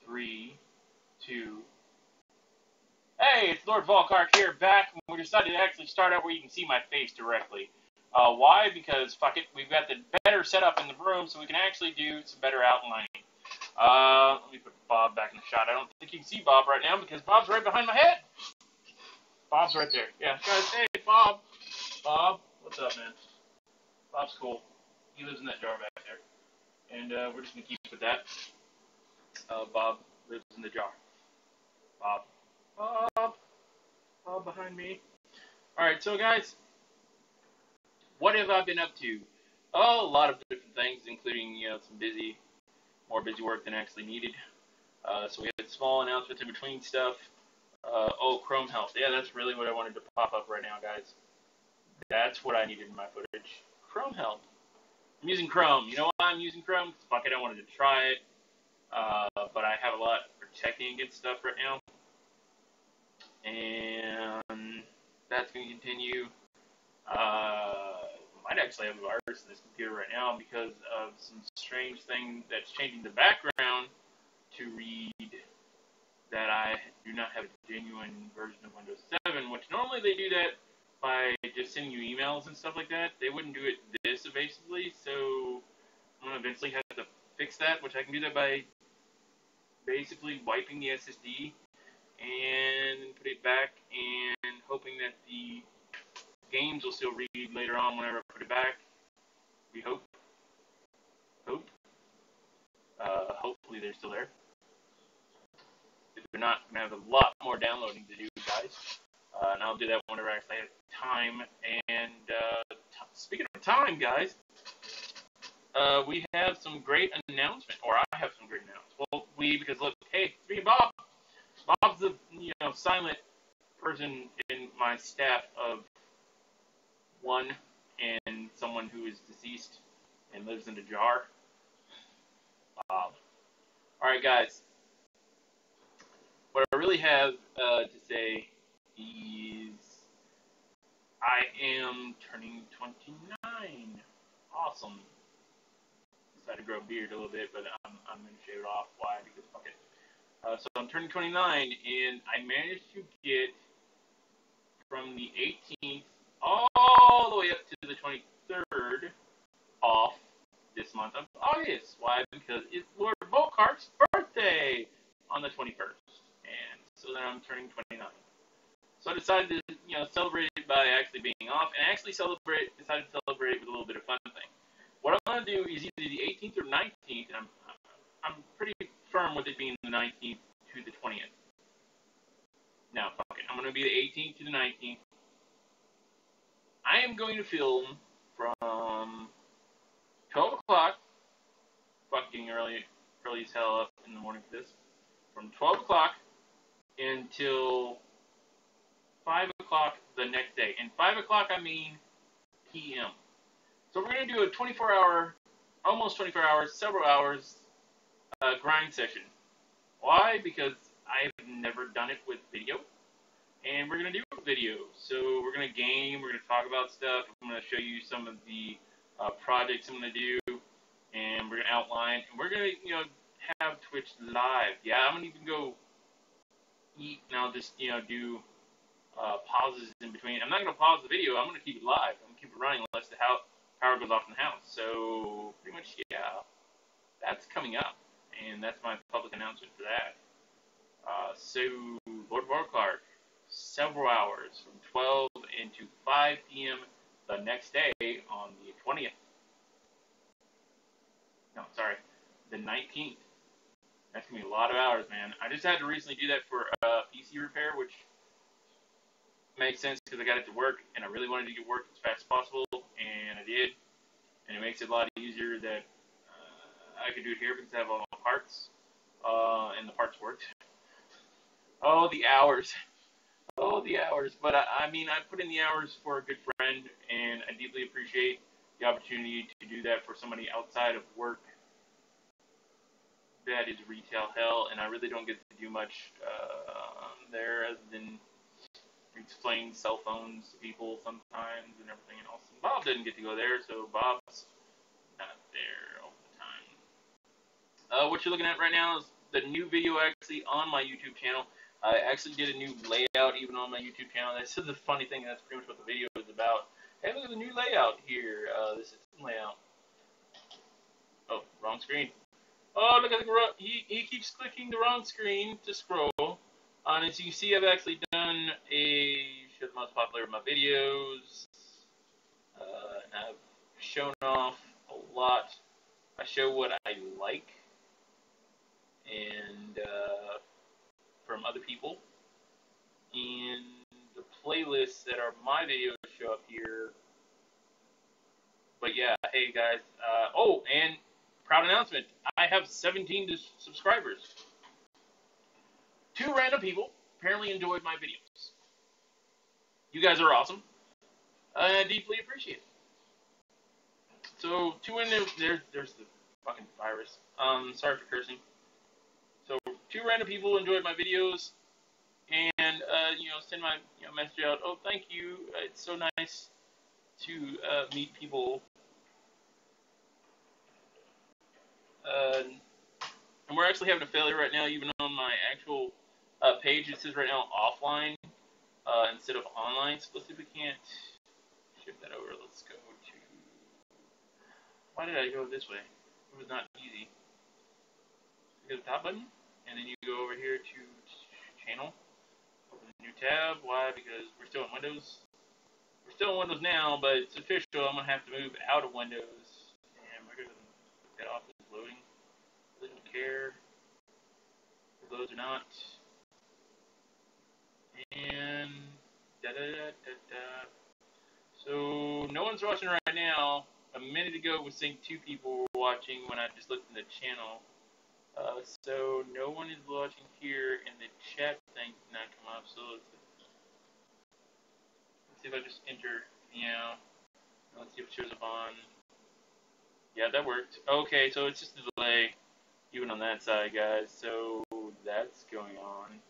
3, 2. Hey, it's lordvolkhark here, back. We decided to actually start out where you can see my face directly. Why? Because, fuck it, we've got the better setup in the room, so we can actually do some better outlining. Let me put Bob back in the shot. I don't think you can see Bob right now, because Bob's right behind my head. Bob's right there. Yeah, guys, hey, Bob. Bob, what's up, man? Bob's cool. He lives in that jar back there. And we're just going to keep with that. Bob lives in the jar. Bob behind me. Alright, so guys, what have I been up to? Oh, a lot of different things, including, some more busy work than actually needed. So we had small announcements in between stuff. Chrome help. Yeah, that's really what I wanted to pop up right now, guys. That's what I needed in my footage. Chrome help. I'm using Chrome. You know why I'm using Chrome? Because fuck it, I wanted to try it. But I have a lot protecting against stuff right now. And that's going to continue. Might actually have a virus in this computer right now because of some strange thing that's changing the background to read that I do not have a genuine version of Windows 7, which normally they do that by just sending you emails and stuff like that. They wouldn't do it this evasively, so I'm going to eventually have to fix that, which I can do that by basically wiping the SSD and put it back and hoping that the games will still read later on whenever I put it back. We hope. Hopefully they're still there. If they're not, I'm going to have a lot more downloading to do, guys. And I'll do that whenever I actually have time. And speaking of time, guys, we have some great announcement, or I have some great announcements. Well, because look, hey, it's me and Bob. Bob's the silent person in my staff of one and someone who is deceased and lives in a jar. Bob. All right, guys. What I really have to say is I am turning 29. Awesome. Decided to grow a beard a little bit, but I'm going to shave it off. Why? Because fuck it. So I'm turning 29, and I managed to get from the 18th all the way up to the 23rd off this month of August. Why? Because it's Lord Volkhark's birthday on the 21st, and so then I'm turning 29. So I decided to, celebrate it by actually being off, and actually decided to celebrate it with a little bit of fun thing. What I'm going to do is either the 18th or 19th, and I'm pretty firm with it being the 19th to the 20th. Now, fuck it. I'm going to be the 18th to the 19th. I am going to film from 12 o'clock, fucking early as hell up in the morning for this, from 12 o'clock until 5 o'clock the next day. And 5 o'clock, I mean p.m. So we're going to do a 24-hour, almost 24 hours, several hours grind session. Why? Because I've never done it with video, and we're going to do it with video. So we're going to game, we're going to talk about stuff, I'm going to show you some of the projects I'm going to do, and we're going to outline, and we're going to, have Twitch live. Yeah, I'm going to even go eat, and I'll just, do pauses in between. I'm not going to pause the video, I'm going to keep it live. I'm going to keep it running unless the power goes off in the house. So, pretty much, yeah, that's coming up. And that's my public announcement for that. So, Lord volkhark, several hours from 12 into 5 p.m. the next day on the 20th. No, sorry, the 19th. That's going to be a lot of hours, man. I just had to recently do that for PC repair, which makes sense because I got it to work, and I really wanted to get work as fast as possible, and I did. And it makes it a lot easier that I could do it here because I have all my parts, and the parts worked. Oh, the hours. Oh, the hours. But I mean, I put in the hours for a good friend, and I deeply appreciate the opportunity to do that for somebody outside of work. That is retail hell, and I really don't get to do much there other than explain cell phones to people sometimes and everything else. And Bob didn't get to go there, so Bob's not there all the time. What you're looking at right now is the new video actually on my YouTube channel. I actually did a new layout even on my YouTube channel. This is the funny thing. That's pretty much what the video is about. Hey, look at the new layout here. This is the layout. Oh, wrong screen. Oh, look at the he keeps clicking the wrong screen to scroll. And as you can see, I've actually done a show the most popular of my videos. And I've shown off a lot. I show what I like and from other people, and the playlists that are my videos show up here. But yeah, hey guys. Oh, and proud announcement: I have 17 subscribers. 2 random people apparently enjoyed my videos. You guys are awesome. I deeply appreciate it. So 2 in there's the fucking virus. Sorry for cursing. So 2 random people enjoyed my videos, and send my message out. Oh, thank you. It's so nice to meet people. And we're actually having a failure right now, even on my actual page. It says right now offline instead of online. So let's see if we can't shift that over. Let's go to. Why did I go this way? It was not easy. You go to the top button, and then you go over here to channel. Open a new tab. Why? Because we're still in Windows. We're still in Windows now, but it's official. I'm gonna have to move out of Windows, and we're gonna get off this loading. Really don't care if those or not. And so no one's watching right now. A minute ago, it was saying 2 people were watching when I just looked in the channel. So no one is watching here, and the chat thing did not come up. So let's see if I just enter. Let's see if it shows up on. Yeah, that worked. Okay, so it's just a delay, even on that side, guys. So that's going on.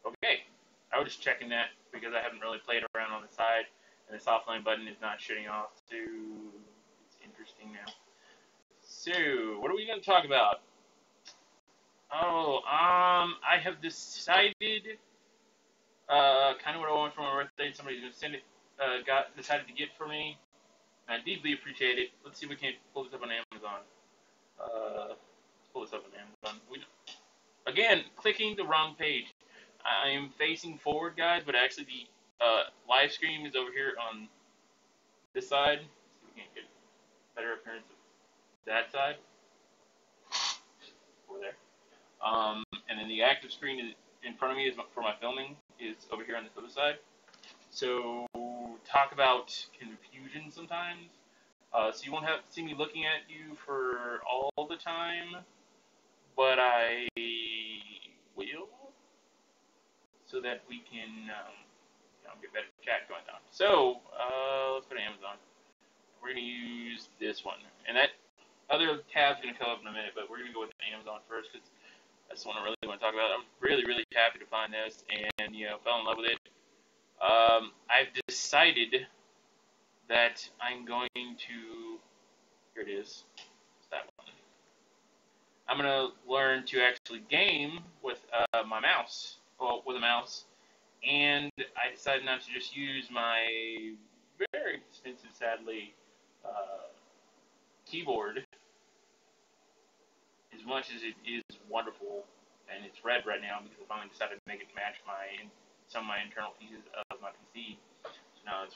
Okay, I was just checking that because I haven't really played around on the side, and this offline button is not shutting off. So it's interesting now. So what are we going to talk about? Oh, I have decided kind of what I want for my birthday. Somebody's going to send it. Decided to get for me. I deeply appreciate it. Let's see if we can pull this up on Amazon. Let's pull this up on Amazon. Again, clicking the wrong page. I am facing forward, guys, but actually the live stream is over here on this side. So we can't get better appearance of that side. Over there. And then the active screen is in front of me is for my filming is over here on this other side. So talk about confusion sometimes. So you won't have to see me looking at you for all the time, but I will, so that we can get better chat going on. So let's go to Amazon. We're going to use this one, and that other tab's going to come up in a minute, but we're going to go with Amazon first because that's the one I really want to talk about. I'm really, really happy to find this, and fell in love with it. I've decided that I'm going to. Here it is. It's that one. I'm going to learn to actually game with my mouse. Well, with a mouse. And I decided not to just use my very expensive, sadly, keyboard, as much as it is wonderful, and it's red right now because I finally decided to make it match some of my internal pieces of my PC. So now it's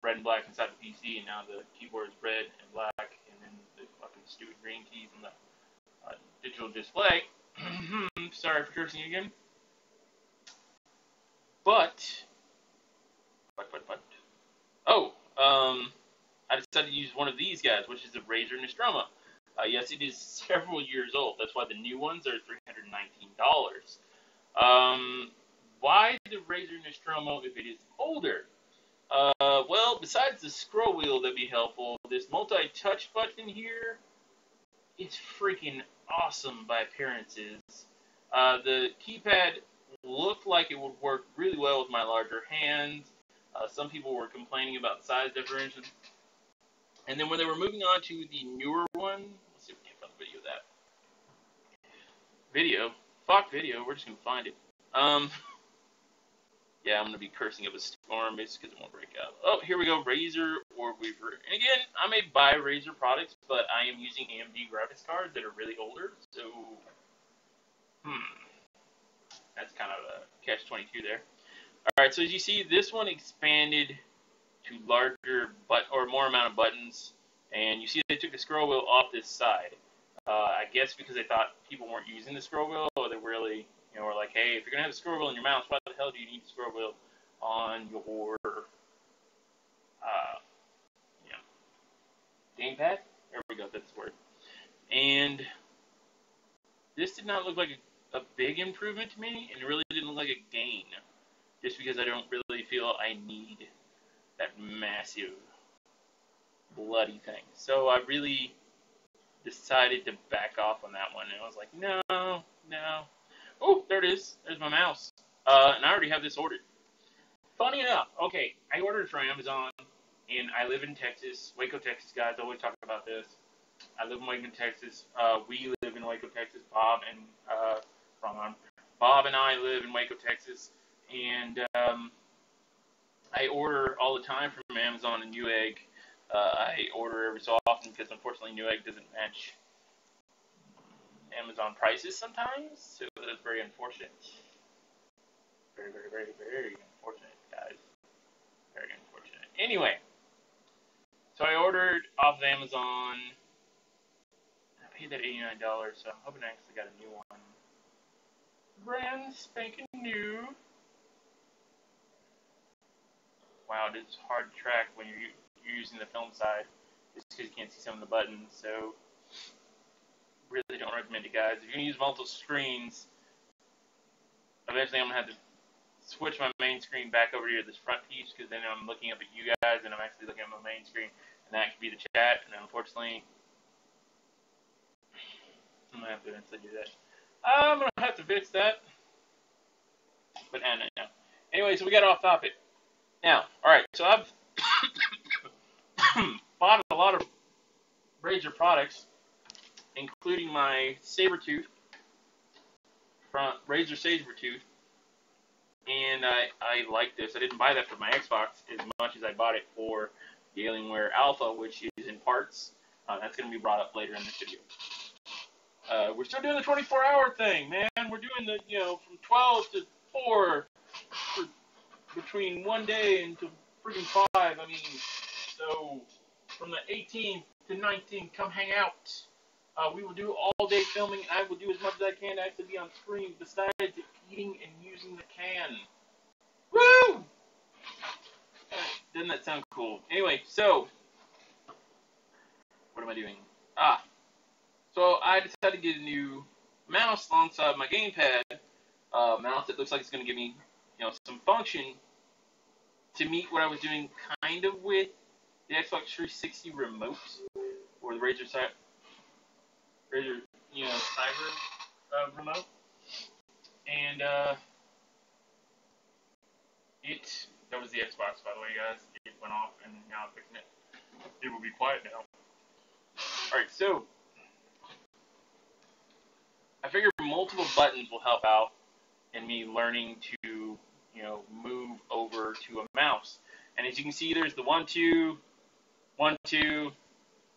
red and black inside the PC, and now the keyboard is red and black, and then the fucking stupid green keys on the digital display. Sorry for cursing again. But I decided to use one of these guys, which is the Razer Nostromo. Yes, it is several years old. That's why the new ones are $319. Why the Razer Nostromo if it is older? Well, besides the scroll wheel that'd be helpful, this multi-touch button here is freaking awesome by appearances. The keypad looked like it would work really well with my larger hands. Some people were complaining about size differentiation. And then when they were moving on to the newer one, let's see if we can find the video of that. Video? Fuck video, we're just gonna find it. Yeah, I'm gonna be cursing up a storm basically because it won't break out. Oh, here we go, Razer or Weaver. And again, I may buy Razer products, but I am using AMD graphics cards that are really older, so that's kind of a catch-22 there. Alright, so as you see, this one expanded to larger more amount of buttons, and you see they took the scroll wheel off this side. I guess because they thought people weren't using the scroll wheel, or they really, were like, hey, if you're gonna have a scroll wheel on your mouse, why the hell do you need a scroll wheel on your, gamepad? There we go, that's the word. And this did not look like a big improvement to me, and it really didn't look like a gain, just because I don't really feel I need that massive bloody thing. So I really decided to back off on that one, and I was like, no. Oh, there it is. There's my mouse. And I already have this ordered. Funny enough, okay, I ordered it from Amazon, and I live in Texas, Waco, Texas, guys. I always talk about this. I live in Waco, Texas. We live in Waco, Texas. Bob and I live in Waco, Texas, and I order all the time from Amazon and Newegg. I order every so often because unfortunately Newegg doesn't match Amazon prices sometimes, so that's very unfortunate. Very, very, very, very unfortunate, guys. Very unfortunate. Anyway, so I ordered off of Amazon. I paid that $89, so I'm hoping I actually got a new one. Brand spanking new. Wow, it is hard to track when you're using the film side, just because you can't see some of the buttons, so really don't recommend it, guys. If you're going to use multiple screens, eventually I'm going to have to switch my main screen back over here to this front piece, because then I'm looking up at you guys, and I'm actually looking at my main screen, and that could be the chat, and unfortunately, I'm going to have to eventually do that. I'm going to have to fix that, but no. Anyway, so we got off topic. Now, alright, so I've bought a lot of Razer products, including my Sabertooth, from Razer Sabertooth, and I like this. I didn't buy that for my Xbox as much as I bought it for the Alienware Alpha, which is in parts. That's going to be brought up later in this video. We're still doing the 24-hour thing, man. We're doing the, from 12 to 4, between one day until freaking 5. I mean, so from the 18th to 19th, come hang out. We will do all-day filming, and I will do as much as I can to actually be on screen besides eating and using the can. Woo! Doesn't that sound cool? Anyway, so what am I doing? So I decided to get a new mouse alongside my gamepad. Mouse that looks like it's going to give me, some function to meet what I was doing kind of with the Xbox 360 remote, or the Razer Cyber remote. And that was the Xbox, by the way, guys. It went off, and now I'm fixing it. It will be quiet now. Alright, so I figure multiple buttons will help out in me learning to, move over to a mouse. And as you can see, there's the 1, 2, 1, 2.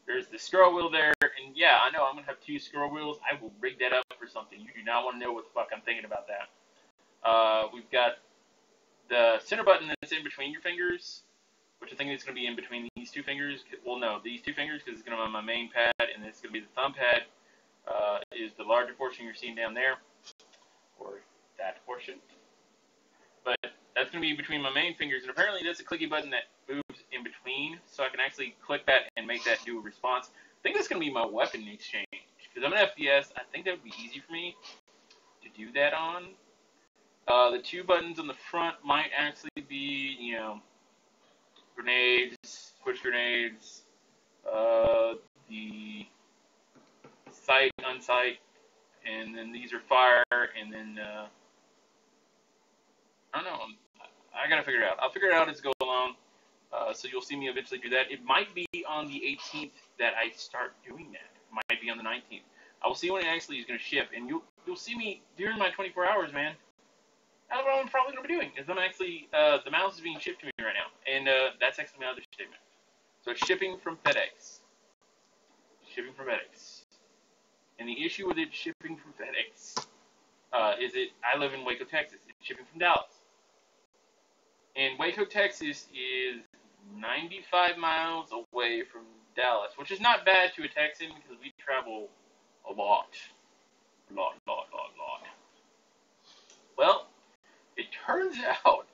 There's the scroll wheel there, and yeah, I know I'm going to have 2 scroll wheels. I will rig that up for something. You do not want to know what the fuck I'm thinking about that. We've got the center button that's in between your fingers, which I think is going to be in between these 2 fingers. Well, no, these 2 fingers, because it's going to be on my main pad, and it's going to be the thumb pad, is the larger portion you're seeing down there, or that portion. But that's going to be between my main fingers, and apparently that's a clicky button that moves in between, so I can actually click that and make that do a response. I think that's going to be my weapon exchange, because I'm an FPS. I think that would be easy for me to do that on. The 2 buttons on the front might actually be, grenades, push grenades, the sight, unsight, and then these are fire, and then, I don't know, I gotta figure it out. I'll figure it out as I go along, so you'll see me eventually do that. It might be on the 18th that I start doing that. It might be on the 19th. I will see when it actually is going to ship, and you'll see me during my 24 hours, man. That's what I'm probably going to be doing. Is I'm actually the mouse is being shipped to me right now, and that's actually my other statement. So it's shipping from FedEx. Shipping from FedEx. And the issue with it shipping from FedEx is I live in Waco, Texas. It's shipping from Dallas. And Waco, Texas is 95 miles away from Dallas, which is not bad to a Texan because we travel a lot. Well, it turns out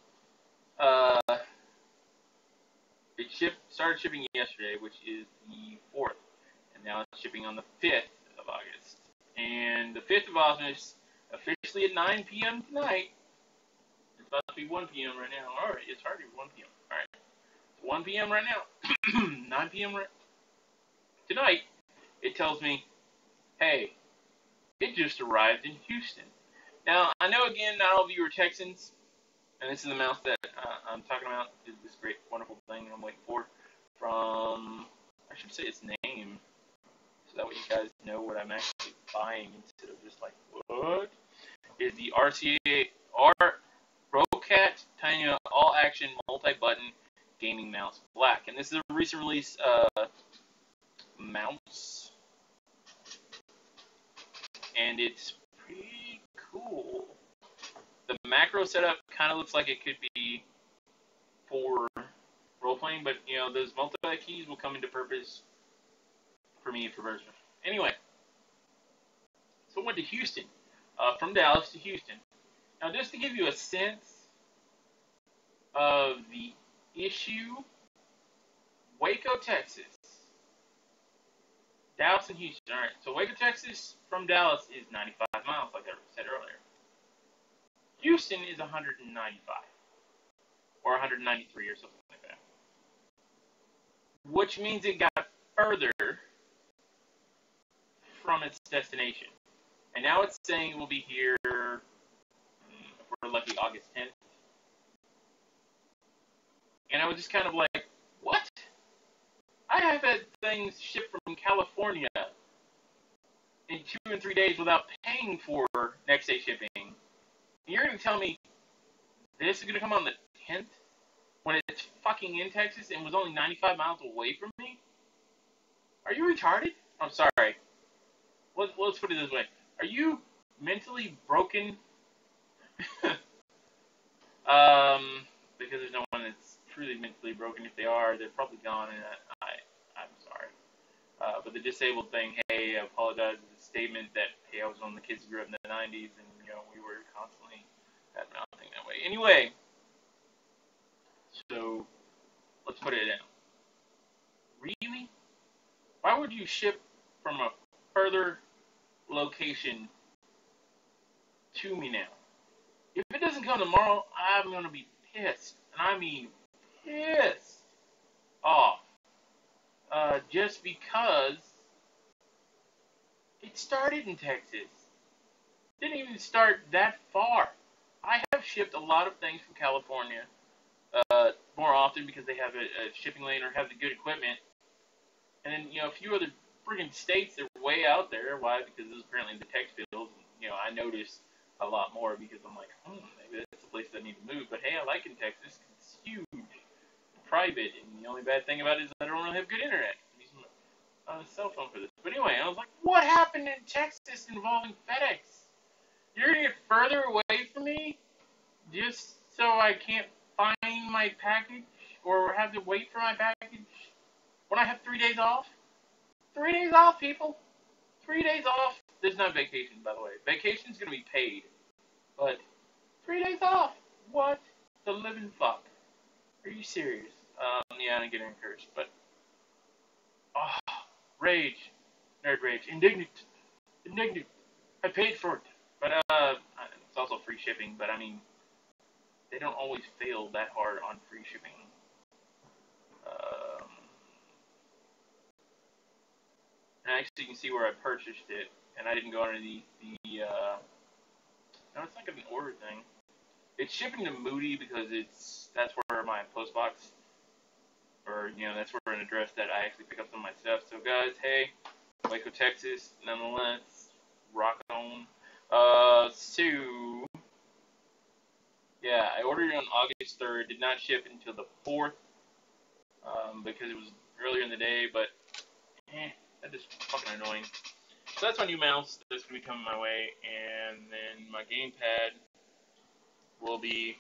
it started shipping yesterday, which is the 4th, and now it's shipping on the 5th of August. And the 5th of August, officially at 9 p.m. tonight. It's about to be 1 p.m. right now. All right, it's already 1 p.m. All right, it's 1 p.m. right now. 9 p.m. Tonight, it tells me, hey, it just arrived in Houston. Now, I know, again, not all of you are Texans, and this is the mouse that I'm talking about. This great, wonderful thing I'm waiting for from, I should say its name, so that way you guys know what I'm actually buying instead of just like, what? Is the RCA Rocat Titanium All-Action Multi-Button Gaming Mouse Black. And this is a recent release mouse, and it's pretty cool. The macro setup kind of looks like it could be for role-playing, but, you know, those multi-keys will come into purpose for me for version. Anyway, so I went to Houston, from Dallas to Houston. Now, just to give you a sense of the issue, Waco, Texas, Dallas and Houston. All right, so Waco, Texas from Dallas is 95 miles, like I said earlier. Houston is 195 or 193 or something like that, which means it got further from its destination. And now it's saying it will be here, if we're lucky, August 10th. And I was just kind of like, what? I have had things shipped from California in 2 and 3 days without paying for next day shipping. And you're going to tell me this is going to come on the 10th when it's fucking in Texas and was only 95 miles away from me? Are you retarded? I'm sorry. Let's put it this way. Are you mentally broken? Because there's no one that's truly mentally broken. If they are, they're probably gone, and I'm sorry. But the disabled thing, hey, I apologize for the statement that, hey, I was one of the kids who grew up in the 90s, and, you know, we were constantly bad-mouthing that way. Anyway, so let's put it down. Really? Why would you ship from a further location to me now? If it doesn't come tomorrow, I'm going to be pissed. And I mean pissed off. Just because it started in Texas. Didn't even start that far. I have shipped a lot of things from California more often because they have a shipping lane or have the good equipment. And then, you know, a few other friggin' states that are way out there. Why? Because this is apparently the tech field. You know, I noticed a lot more because I'm like, maybe that's the place that I need to move. But hey, I like in Texas. It's huge, private, and the only bad thing about it is I don't really have good internet. I'm using my cell phone for this. But anyway, I was like, what happened in Texas involving FedEx? You're gonna get further away from me just so I can't find my package or have to wait for my package when I have 3 days off? 3 days off, people. 3 days off. There's not vacation, by the way. Vacation's going to be paid. But 3 days off. What the living fuck? Are you serious? Yeah, I'm getting encouraged. But, rage. Nerd rage. Indignant. I paid for it. But, it's also free shipping. But, I mean, they don't always fail that hard on free shipping. And actually, you can see where I purchased it, and I didn't go under the no, it's like an order thing. It's shipping to Moody because that's where my post box or that's where an address that I actually pick up some of my stuff. So guys, hey, Waco, Texas, nonetheless, rock on. So yeah, I ordered it on August 3rd. Did not ship until the 4th because it was earlier in the day, but that is fucking annoying. So that's my new mouse that's going to be coming my way, and then my gamepad will be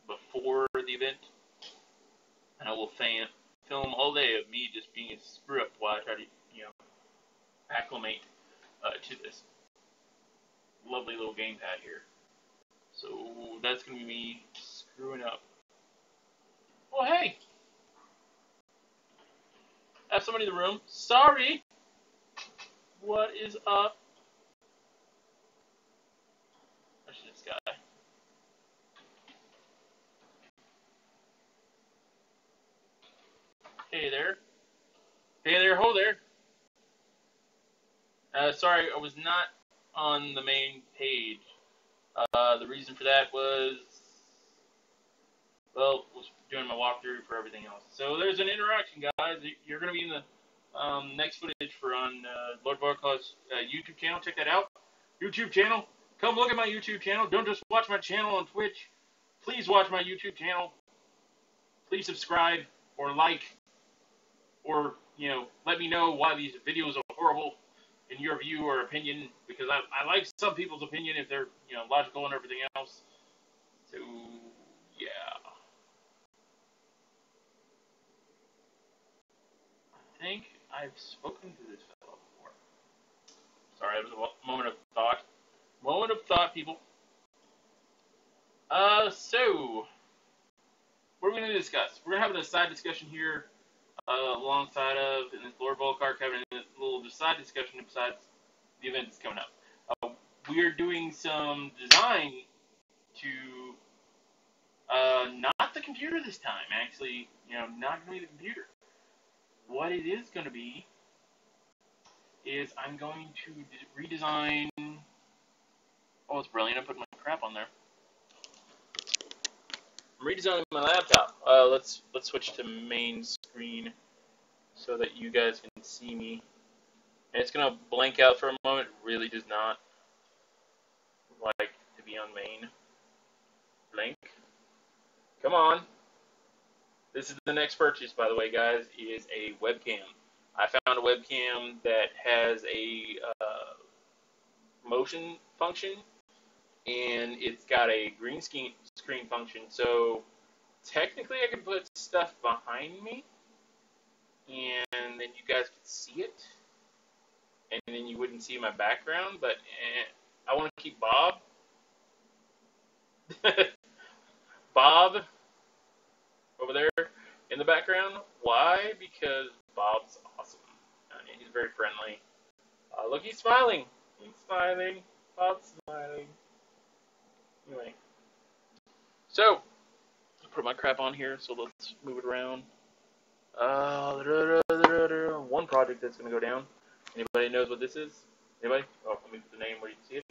before the event, and I will film all day of me just being a screw up while I try to, acclimate to this lovely little gamepad here. So that's going to be me screwing up. Oh, hey! I have somebody in the room. Sorry! What is up? Where's this guy? Hey there. Hey there, ho there. Sorry, I was not on the main page. The reason for that was doing my walkthrough for everything else. So there's an interaction, guys. You're going to be in the next footage on lordvolkhark's YouTube channel. Check that out. YouTube channel. Come look at my YouTube channel. Don't just watch my channel on Twitch. Please watch my YouTube channel. Please subscribe or like or, let me know why these videos are horrible in your view or opinion, because I like some people's opinion if they're, logical and everything else. So, yeah. I think I've spoken to this fellow before. Sorry, it was a moment of thought. Moment of thought, people. So, what are we going to discuss? We're going to have a side discussion here alongside of, and this lordvolkhark having a little side discussion besides the event that's coming up. We are doing some design to not the computer this time, actually, not going to be the computer. What it is going to be is I'm going to redesign. Oh, it's brilliant! I put my crap on there. I'm redesigning my laptop. Let's switch to main screen so that you guys can see me. And it's gonna blank out for a moment. It really does not like to be on main. Blank. Come on. This is the next purchase, by the way, guys. Is a webcam. I found a webcam that has a motion function, and it's got a green screen function. So technically, I could put stuff behind me, and then you guys could see it, and then you wouldn't see my background. But I want to keep Bob. Bob over there in the background. Why? Because Bob's awesome. He's very friendly. Look, he's smiling. He's smiling. Bob's smiling. Anyway. So, I'll put my crap on here, so let's move it around. One project that's going to go down. Anybody knows what this is? Anybody? Oh, let me put the name where you can see it.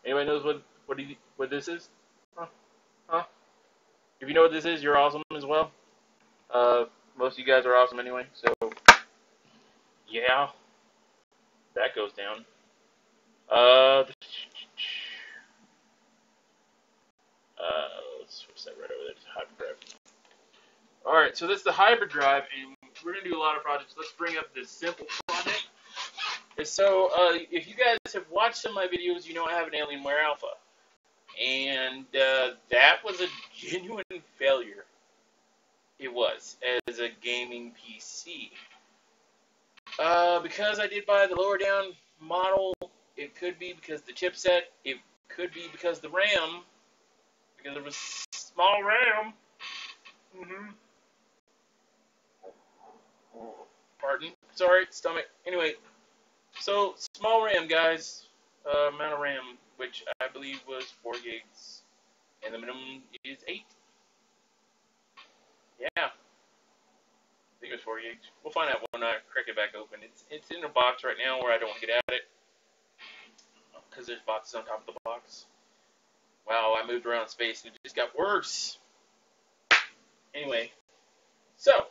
Anybody knows what this is? Huh? If you know what this is, you're awesome as well. Most of you guys are awesome anyway, so yeah, that goes down. Let's switch that right over there to hybrid drive. Alright, so this is the hybrid drive, and we're going to do a lot of projects. Let's bring up this simple project. So, if you guys have watched some of my videos, you know I have an Alienware Alpha. And that was a genuine failure. It was, as a gaming PC. Because I did buy the lower down model, it could be because the chipset, it could be because the RAM, because it was small RAM. Pardon. Sorry, stomach. Anyway, so small RAM, guys. Amount of RAM, which I believe was 4 gigs, and the minimum is 8. Yeah, I think it was 4 gigs. We'll find out when I crack it back open. It's in a box right now where I don't want to get at it because there's boxes on top of the box. Wow, I moved around space and it just got worse. Anyway, so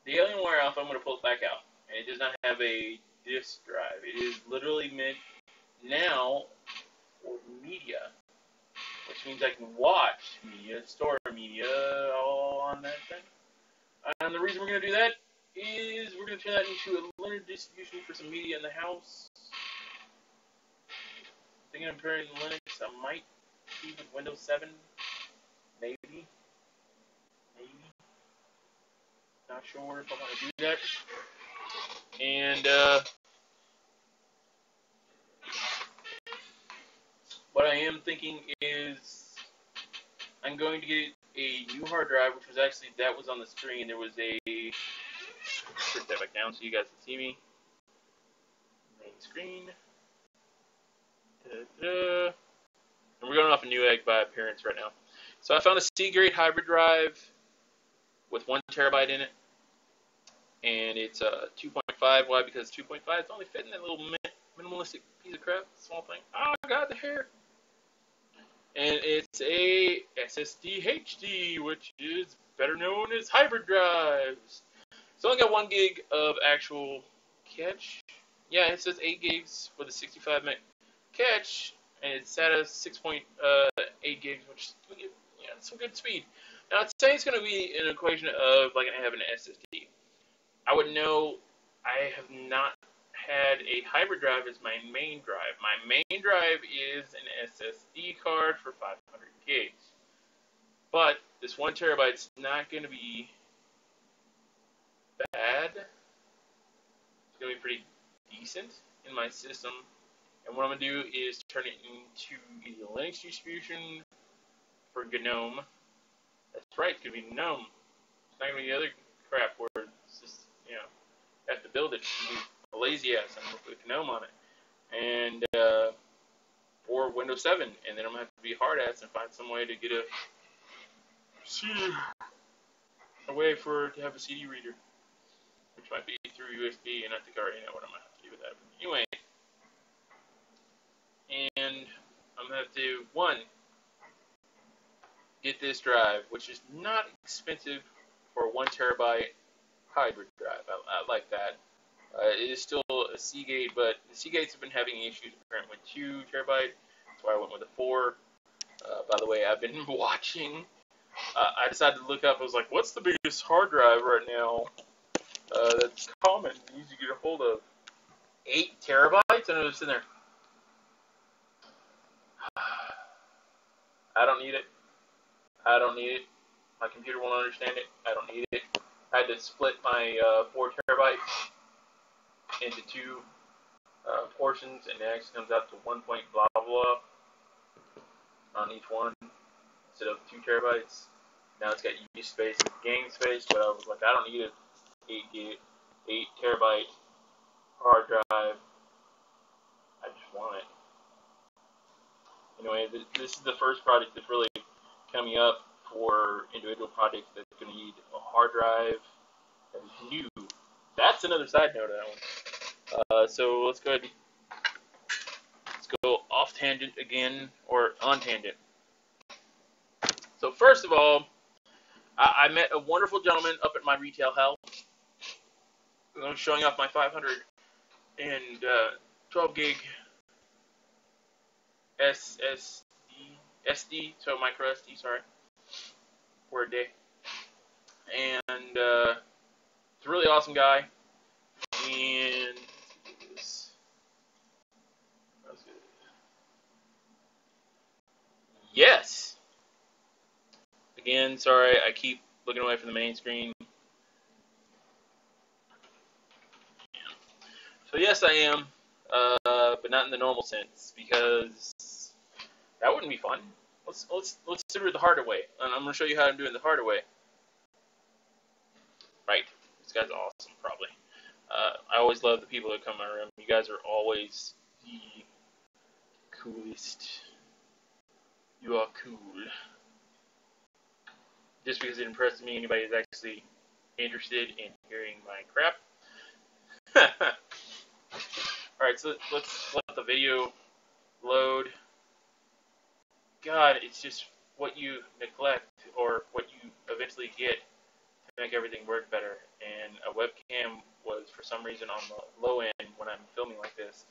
the Alienware Alpha, I'm going to pull it back out. And it does not have a disk drive. It is literally meant now for media, which means I can watch media, store media, all on that thing. And the reason we're going to do that is we're going to turn that into a limited distribution for some media in the house. Thinking of pairing Linux, I might keep with Windows 7, maybe. Not sure if I want to do that. And what I am thinking is I'm going to get a new hard drive, which was actually, that was on the screen. There was a, put that back down so you guys can see me. Main screen. Da-da. And we're going off a Newegg by appearance right now. So I found a C-grade hybrid drive with 1 terabyte in it. And it's 2.5. Why? Because 2.5 it's only fitting that little minimalistic piece of crap, small thing. Oh, I got the hair. And it's a SSD HD, which is better known as hybrid drives. It's only got 1 gig of actual cache. Yeah, it says 8 gigs with a 65 meg cache, and it's at a 6.8 gigs, which is some good speed. Now, it's saying it's going to be an equation of like having an SSD. I would know. I have not had a hybrid drive as my main drive. My main drive is an SSD card for 500 gigs. But this 1 terabyte is not going to be bad. It's going to be pretty decent in my system. And what I'm going to do is turn it into either Linux distribution for GNOME. That's right, it's going to be GNOME. It's not going to be the other crap where it's just, have to build it. A lazy ass. I'm going to put GNOME on it. And or Windows 7. And then I'm going to have to be hard ass and find some way to get a way to have a CD reader. Which might be through USB, and I think I already know what I'm going to have to do with that. But anyway. And I'm going to have to, 1, get this drive, which is not expensive for a 1 terabyte hybrid drive. I like that. It is still a Seagate, but the Seagates have been having issues apparently with 2 terabyte. That's why I went with a 4. By the way, I've been watching. I decided to look up. I was like, what's the biggest hard drive right now that's common, easy to get a hold of? 8 terabytes? I know it's in there. I don't need it. I don't need it. My computer won't understand it. I don't need it. I had to split my 4 terabytes into 2 portions, and it actually comes out to 1 point blah blah on each one instead of 2 terabytes. Now it's got use space and game space, but I was like, I don't need an 8 terabyte hard drive. I just want it. Anyway, this is the first project that's really coming up for individual projects that's going to need a hard drive that is new. That's another side note of that one. So let's go ahead. Let's go off tangent again, or on tangent. So first of all, I met a wonderful gentleman up at my retail house. I'm showing off my 512 gig SD, so micro SD, sorry, for a day. And it's a really awesome guy. And yes. Again, sorry, I keep looking away from the main screen. So yes, I am, but not in the normal sense, because that wouldn't be fun. Let's do it the harder way, and I'm gonna show you how I'm doing it the harder way. Right, this guy's awesome, probably. I always love the people that come in my room. You guys are always the coolest. You are cool. Just because it impresses me, anybody is actually interested in hearing my crap. Alright, so let's let the video load. God, it's just what you neglect, or what you eventually get make everything work better. And a webcam was, for some reason, on the low end when I'm filming like this,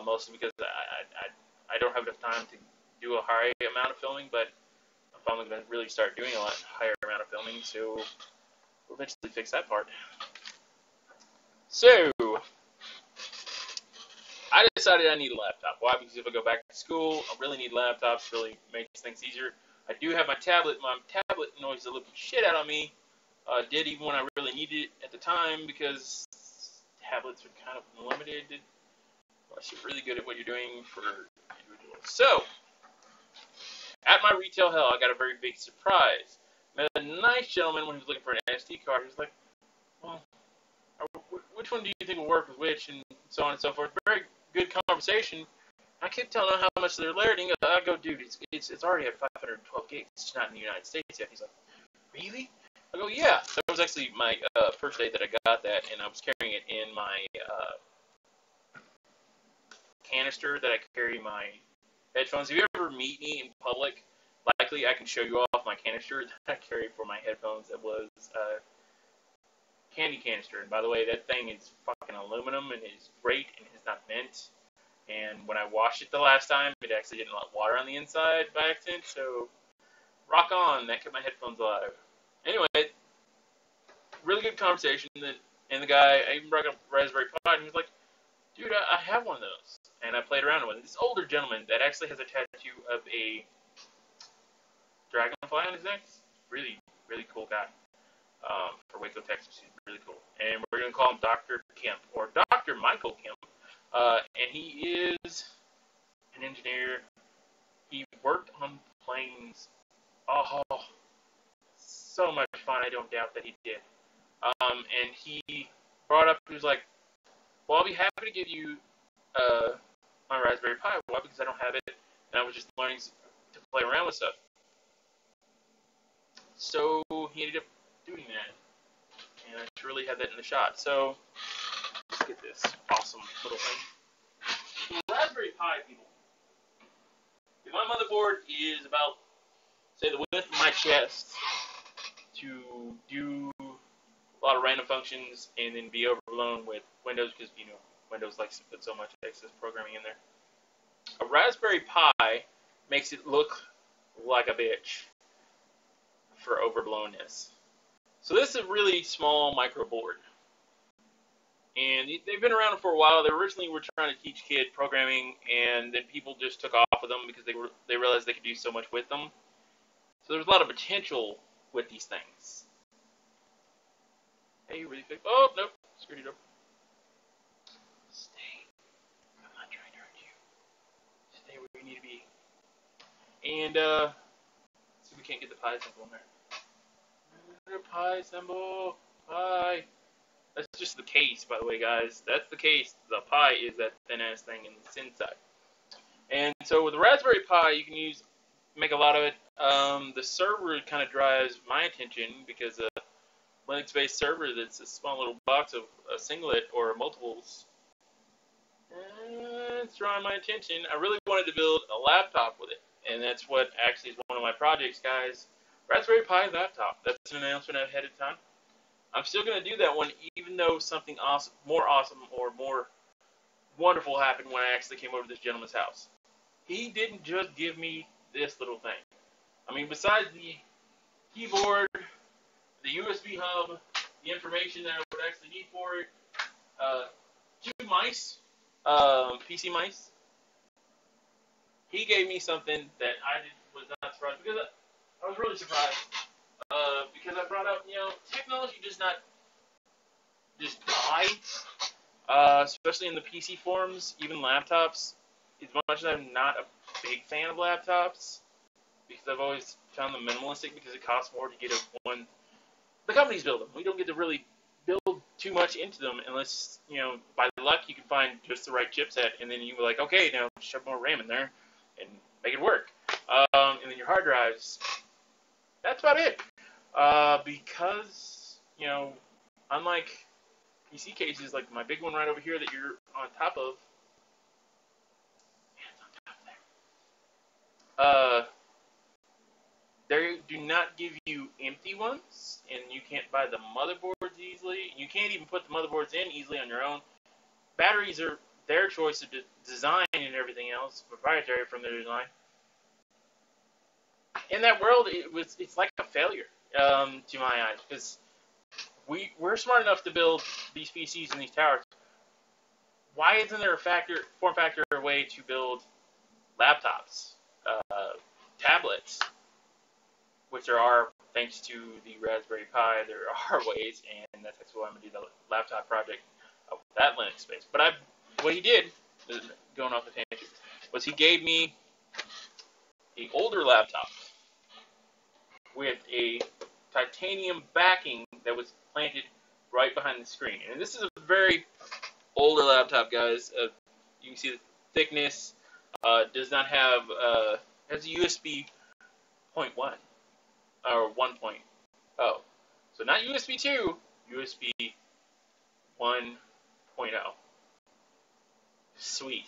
mostly because I don't have enough time to do a high amount of filming, but I'm finally going to really start doing a lot higher amount of filming, so we'll eventually fix that part. So, I decided I need a laptop. Why? Because if I go back to school, I really need laptops. Really makes things easier. I do have my tablet. My tablet annoys the living shit out of me. Did even when I really needed it at the time, because tablets are kind of limited unless you're really good at what you're doing for individuals. So, at my retail hell, I got a very big surprise. Met a nice gentleman when he was looking for an SD card. He was like, well, which one do you think will work with which, and so on and so forth. Very good conversation. I kept telling him how much they're layering. I go, dude, it's already at 512 gigs. It's not in the United States yet. He's like, really? I go, yeah. That was actually my first day that I got that, and I was carrying it in my canister that I carry my headphones. If you ever meet me in public, likely I can show you off my canister that I carry for my headphones. That was candy canister. And by the way, that thing is fucking aluminum and is great and has not bent. And when I washed it the last time, it actually didn't let water on the inside by accident. So, rock on. That kept my headphones alive. Anyway, really good conversation. And the guy, I even brought up Raspberry Pi, and he was like, dude, I have one of those. And I played around with it. This older gentleman that actually has a tattoo of a dragonfly on his neck. Really, really cool guy. For Waco, Texas. He's really cool. And we're going to call him Dr. Kemp, or Dr. Michael Kemp. And he is an engineer. He worked on planes. Oh, so much fun. I don't doubt that he did. And he brought up, he was like, well, I'll be happy to give you my Raspberry Pi. Why? Because I don't have it, and I was just learning to play around with stuff. So he ended up doing that, and I should really have that in the shot. So let's get this awesome little thing. The Raspberry Pi, people. My motherboard is about, say, the width of my chest to do a lot of random functions and then be overblown with Windows, because, you know, Windows likes to put so much excess programming in there. A Raspberry Pi makes it look like a bitch for overblownness. So this is a really small micro board. And they've been around for a while. They originally were trying to teach kids programming, and then people just took off with them because they realized they could do so much with them. So there's a lot of potential with these things. Hey, you really fix? Oh, nope. Screwed it up. Stay. I'm not trying to hurt you. Stay where you need to be. And, see if we can't get the pi symbol in there. The pi symbol. Pi. That's just the case, by the way, guys. That's the case. The Pi is that thin-ass thing in the inside. And so with the Raspberry Pi, you can make a lot of it. The server kind of drives my attention, because a Linux-based server that's a small little box of a singlet or multiples, it's drawing my attention. I really wanted to build a laptop with it, and that's what actually is one of my projects, guys. Raspberry Pi laptop. That's an announcement ahead of time. I'm still going to do that one, even though something awesome, more wonderful happened when I actually came over to this gentleman's house. He didn't just give me this little thing. I mean, besides the keyboard, the USB hub, the information that I would actually need for it, 2 mice, PC mice, he gave me something that I was not surprised, because I was really surprised. Because I brought up, technology does not just die, especially in the PC forms, even laptops. As much as I'm not a big fan of laptops, because I've always found them minimalistic, because it costs more to get one. The companies build them. We don't get to really build too much into them unless, by luck you can find just the right chipset, and then you're like, okay, now shove more RAM in there and make it work. And then your hard drives. That's about it. Because, unlike PC cases, like my big one right over here that you're on top of, it's on top there. They do not not give you empty ones, and you can't buy the motherboards easily. You can't even put the motherboards in easily on your own. Batteries are their choice of design and everything else, proprietary from their design. In that world, it's like a failure to my eyes, because we're smart enough to build these PCs and these towers. Why isn't there a form factor, a way to build laptops, tablets, which there are thanks to the Raspberry Pi. There are ways, and that's actually why I'm going to do the laptop project of that Linux space. But what he did, going off the tangent, was he gave me an older laptop with a titanium backing that was planted right behind the screen. And this is a very older laptop, guys. You can see the thickness. Does not have has a USB 0.1 or 1.0. So not USB 2, USB 1.0. Sweet.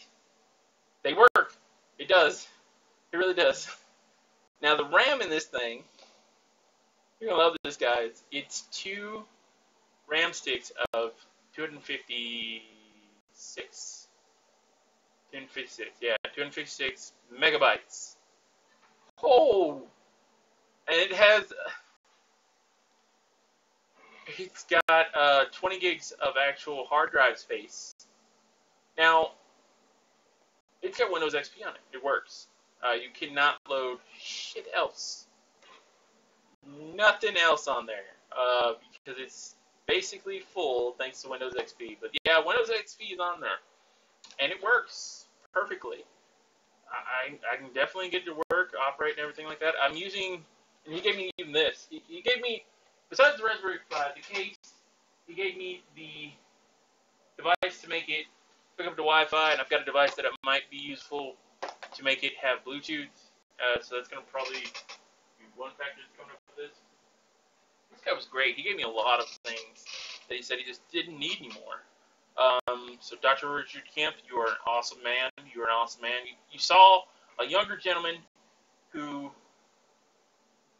They work. It does. It really does. Now the RAM in this thing, you're gonna love this, guys. It's 2 RAM sticks of 256. 256, yeah, 256 megabytes. Oh, and it's got 20 gigs of actual hard drive space. Now, it's got Windows XP on it. It works. You cannot load shit else. Nothing else on there, because it's basically full thanks to Windows XP. But yeah, Windows XP is on there, and it works perfectly. I can definitely get to work, operate, and everything like that. I'm using, and he gave me even this. He gave me, besides the Raspberry Pi, the case, he gave me the device to make it pick up the Wi-Fi, and I've got a device that it might be useful to make it have Bluetooth. So that's going to probably be one factor that's coming up with this. This guy was great. He gave me a lot of things that he said he just didn't need anymore. So Dr. Richard Kemp, you are an awesome man. You are an awesome man. You saw a younger gentleman who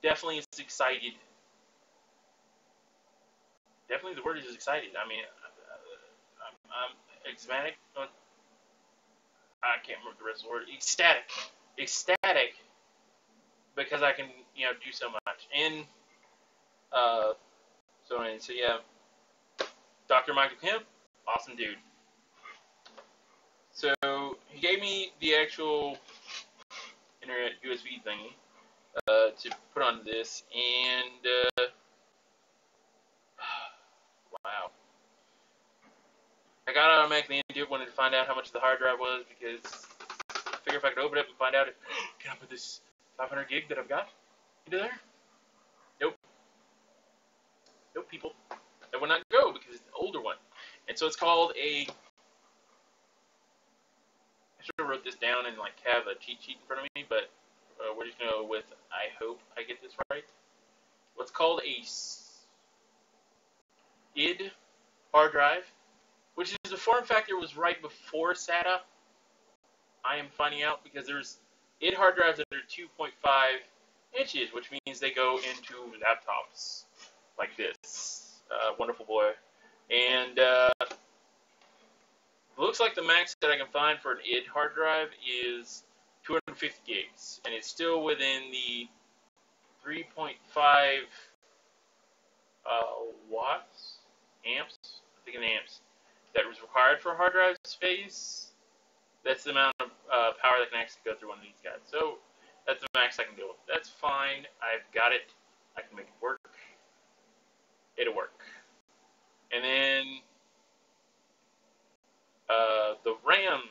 definitely is excited. Definitely the word is excited. I mean, I'm ecstatic. I can't remember the rest of the word. Ecstatic. Ecstatic because I can, do so much. And, so yeah, Dr. Michael Kemp, awesome dude. So he gave me the actual internet USB thingy to put on this, and wow, I got automatically into it. Wanted to find out how much the hard drive was, because I figured if I could open it up and find out, can I put this 500 gig that I've got into there? Nope, people. That would not go because it's an older one, and so it's called a. I should have wrote this down and have a cheat sheet in front of me, but we're just gonna go with. I hope I get this right. What's called a id hard drive, which is the form factor was right before SATA. I am finding out because there's id hard drives that are 2.5 inches, which means they go into laptops like this. Wonderful boy, and. Looks like the max that I can find for an id hard drive is 250 gigs, and it's still within the 3.5 watts, amps, I think in amps, that was required for a hard drive space. That's the amount of power that can actually go through one of these guys. So that's the max I can deal with. That's fine. I've got it. I can make it work. It'll work. And then the RAM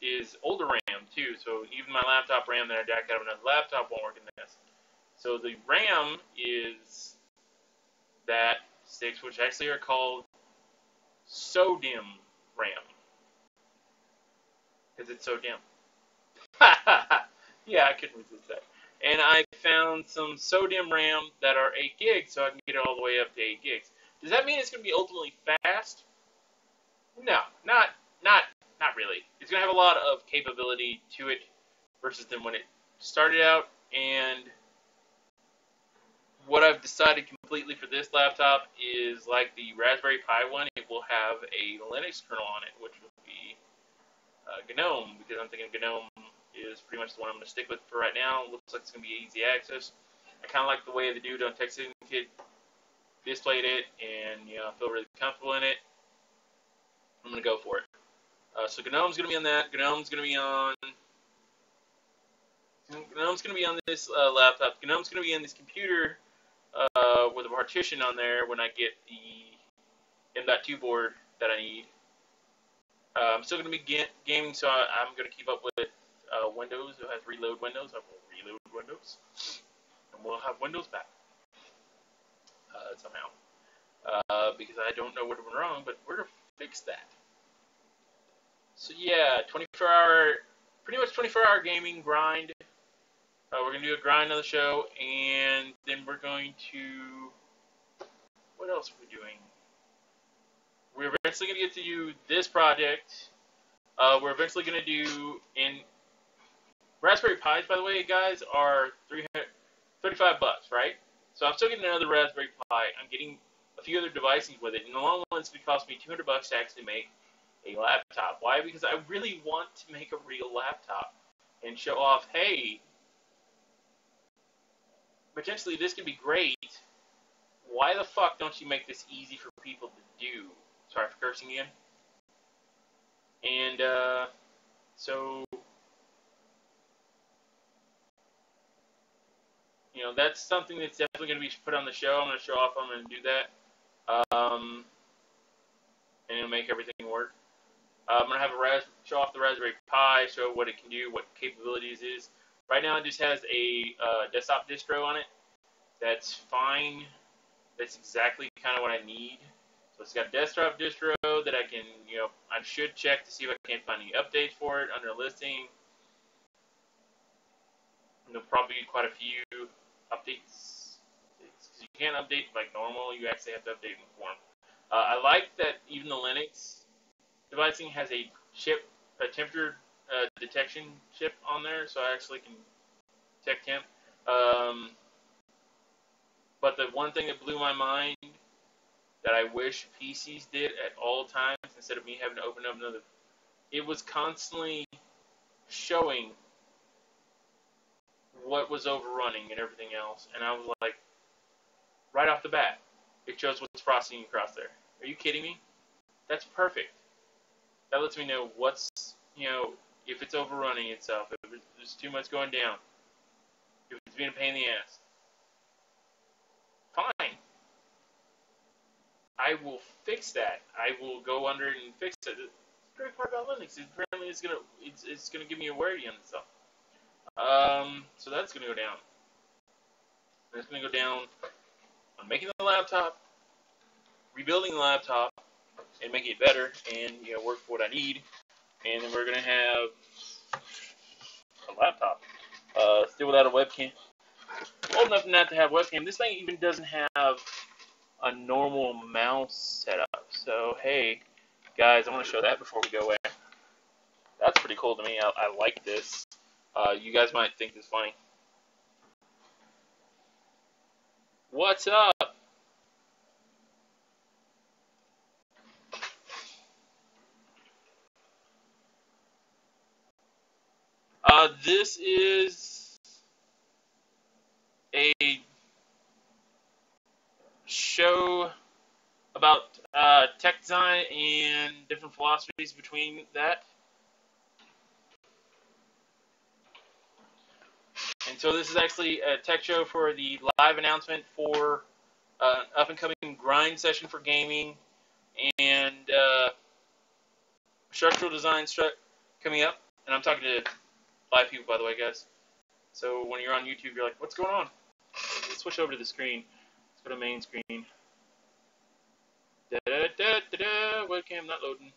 is older RAM too, so even my laptop RAM that I jacked out of another laptop won't work in this. So the RAM is that sticks, which actually are called SODIMM RAM, because it's so dim. Yeah, I couldn't resist that. And I found some SODIMM RAM that are 8 gigs, so I can get it all the way up to 8 gigs. Does that mean it's going to be ultimately fast? No, not really. It's going to have a lot of capability to it versus than when it started out, and what I've decided completely for this laptop is like the Raspberry Pi one, it will have a Linux kernel on it, which will be GNOME, because I'm thinking GNOME is pretty much the one I'm going to stick with for right now. It looks like it's going to be easy access. I kind of like the way the dude on TechSyndicate displayed it, and I feel really comfortable in it. I'm going to go for it. So GNOME's going to be on that. GNOME's going to be on this laptop. GNOME's going to be in this computer with a partition on there when I get the M.2 board that I need. I'm still going to be gaming, so I'm going to keep up with Windows. It has reload Windows. I will reload Windows, and we'll have Windows back somehow. Because I don't know what went wrong, but we're going to fix that. So yeah, pretty much 24-hour gaming grind. We're going to do a grind on the show, and then we're going to... What else are we doing? We're eventually going to get to do this project. We're eventually going to do... Raspberry Pis, by the way, guys, are $35, right? So I'm still getting another Raspberry Pi. I'm getting a few other devices with it. In the long run, it's going to cost me $200 to actually make a laptop. Why? Because I really want to make a real laptop and show off, hey, potentially this could be great. Why the fuck don't you make this easy for people to do? Sorry for cursing again. And so, that's something that's definitely going to be put on the show. I'm going to show off. I'm going to do that, and it'll make everything work. I'm going to have show off the Raspberry Pi, show what it can do, what capabilities it is. Right now, it just has a desktop distro on it. That's fine. That's exactly kind of what I need. So it's got a desktop distro that I can, I should check to see if I can't find any updates for it under listing. There'll probably be quite a few updates. Because you can't update like normal. You actually have to update in the form. I like that even the Linux devising has a temperature detection chip on there, so I actually can detect temp. But the one thing that blew my mind that I wish PCs did at all times, instead of me having to open up another, it was constantly showing what was overrunning and everything else, and I was like, right off the bat, it shows what's processing across there. Are you kidding me? That's perfect. That lets me know what's, if it's overrunning itself, if there's too much going down, if it's being a pain in the ass. Fine. I will fix that. I will go under and fix it. The great part about Linux is apparently it's gonna give me awareness on stuff. So that's gonna go down. That's gonna go down on making the laptop, rebuilding the laptop, and making it better, and work for what I need. And then we're gonna have a laptop. Still without a webcam. Old enough not to have a webcam. This thing even doesn't have a normal mouse setup. So hey, guys, I want to show that before we go away. That's pretty cool to me. I like this. You guys might think this funny. What's up? This is a show about tech design and different philosophies between that. And so this is actually a tech show for the live announcement for an up-and-coming grind session for gaming and structural design coming up. And I'm talking to live people, by the way, guys. So when you're on YouTube, you're like, what's going on? Let's switch over to the screen. Let's go to main screen. Da-da-da-da-da. Webcam not loading.